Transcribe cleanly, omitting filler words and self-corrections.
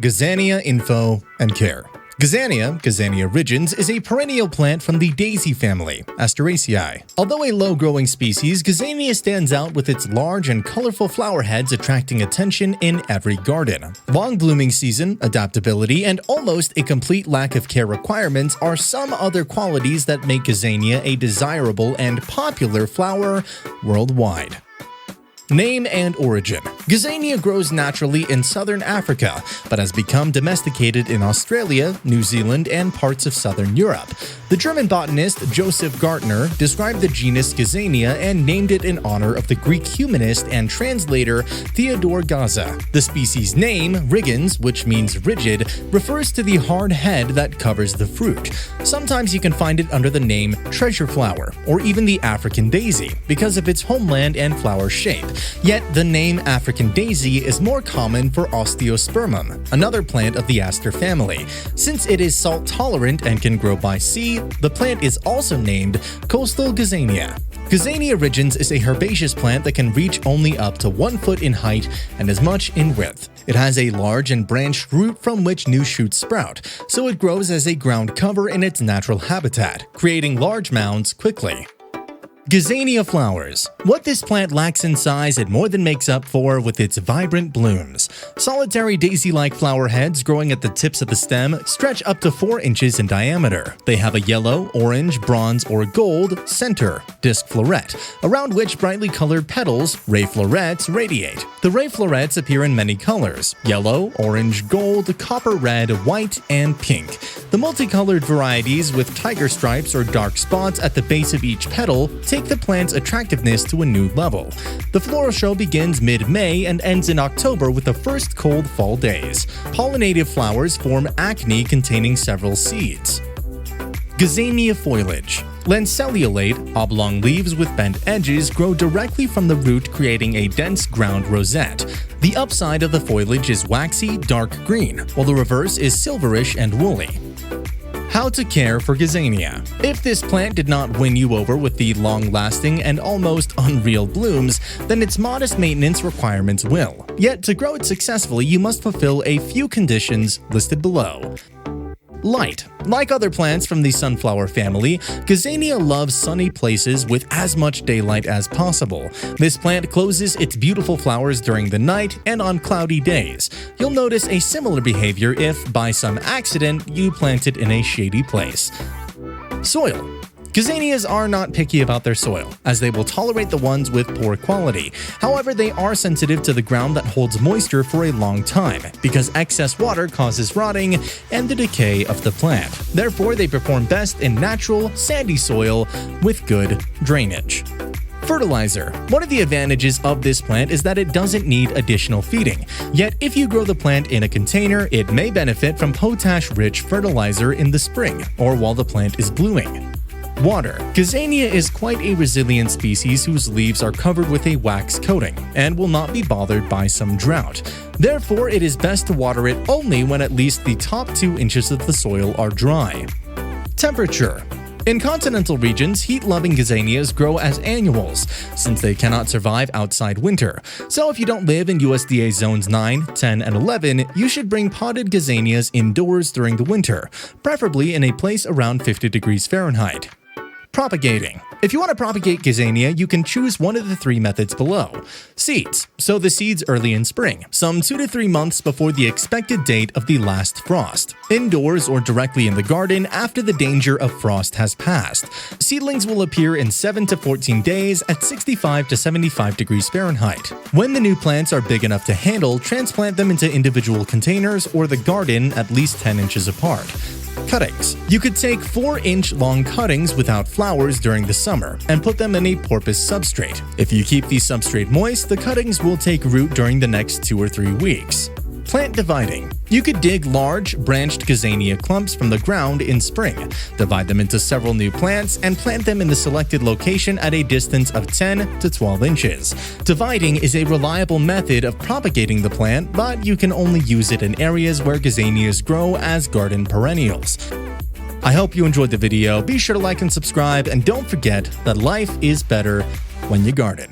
Gazania info and care. Gazania rigens, is a perennial plant from the daisy family, Asteraceae. Although a low-growing species, Gazania stands out with its large and colorful flower heads attracting attention in every garden. Long blooming season, adaptability, and almost a complete lack of care requirements are some other qualities that make Gazania a desirable and popular flower worldwide. Name and origin. Gazania grows naturally in southern Africa, but has become domesticated in Australia, New Zealand, and parts of southern Europe. The German botanist Joseph Gartner described the genus Gazania and named it in honor of the Greek humanist and translator Theodore Gaza. The species name, rigens, which means rigid, refers to the hard head that covers the fruit. Sometimes you can find it under the name treasure flower, or even the African daisy, because of its homeland and flower shape. Yet the name African daisy is more common for Osteospermum, another plant of the aster family. Since it is salt-tolerant and can grow by sea, the plant is also named coastal Gazania. Gazania rigens is a herbaceous plant that can reach only up to 1 foot in height and as much in width. It has a large and branched root from which new shoots sprout, so it grows as a ground cover in its natural habitat, creating large mounds quickly. Gazania flowers. What this plant lacks in size, it more than makes up for with its vibrant blooms. Solitary daisy-like flower heads growing at the tips of the stem stretch up to 4 inches in diameter. They have a yellow, orange, bronze, or gold center, disc floret, around which brightly colored petals, ray florets, radiate. The ray florets appear in many colors: yellow, orange, gold, copper red, white, and pink. The multicolored varieties with tiger stripes or dark spots at the base of each petal take the plant's attractiveness to a new level. The floral show begins mid-May and ends in October with the first cold fall days. Pollinative flowers form acne containing several seeds. Gazania foliage. Lanceolate, oblong leaves with bent edges grow directly from the root, creating a dense ground rosette. The upside of the foliage is waxy, dark green, while the reverse is silverish and woolly. How to care for Gazania. If this plant did not win you over with the long-lasting and almost unreal blooms, then its modest maintenance requirements will. Yet to grow it successfully, you must fulfill a few conditions listed below. Light. Like other plants from the sunflower family, Gazania loves sunny places with as much daylight as possible. This plant closes its beautiful flowers during the night and on cloudy days. You'll notice a similar behavior if, by some accident, you plant it in a shady place. Soil. Gazanias are not picky about their soil, as they will tolerate the ones with poor quality. However, they are sensitive to the ground that holds moisture for a long time, because excess water causes rotting and the decay of the plant. Therefore, they perform best in natural, sandy soil with good drainage. Fertilizer. One of the advantages of this plant is that it doesn't need additional feeding. Yet, if you grow the plant in a container, it may benefit from potash-rich fertilizer in the spring or while the plant is blooming. Water. Gazania is quite a resilient species whose leaves are covered with a wax coating and will not be bothered by some drought. Therefore, it is best to water it only when at least the top 2 inches of the soil are dry. Temperature. In continental regions, heat-loving Gazanias grow as annuals, since they cannot survive outside winter. So if you don't live in USDA Zones 9, 10, and 11, you should bring potted Gazanias indoors during the winter, preferably in a place around 50 degrees Fahrenheit. Propagating. If you want to propagate Gazania, you can choose one of the 3 methods below. Seeds. Sow the seeds early in spring, some 2 to 3 months before the expected date of the last frost. Indoors or directly in the garden after the danger of frost has passed. Seedlings will appear in 7 to 14 days at 65 to 75 degrees Fahrenheit. When the new plants are big enough to handle, transplant them into individual containers or the garden at least 10 inches apart. Cuttings. You could take 4-inch long cuttings without flowers during the summer and put them in a porpoise substrate. If you keep the substrate moist, the cuttings will take root during the next 2 or 3 weeks. Plant dividing. You could dig large, branched Gazania clumps from the ground in spring, divide them into several new plants, and plant them in the selected location at a distance of 10 to 12 inches. Dividing is a reliable method of propagating the plant, but you can only use it in areas where Gazanias grow as garden perennials. I hope you enjoyed the video. Be sure to like and subscribe, and don't forget that life is better when you garden.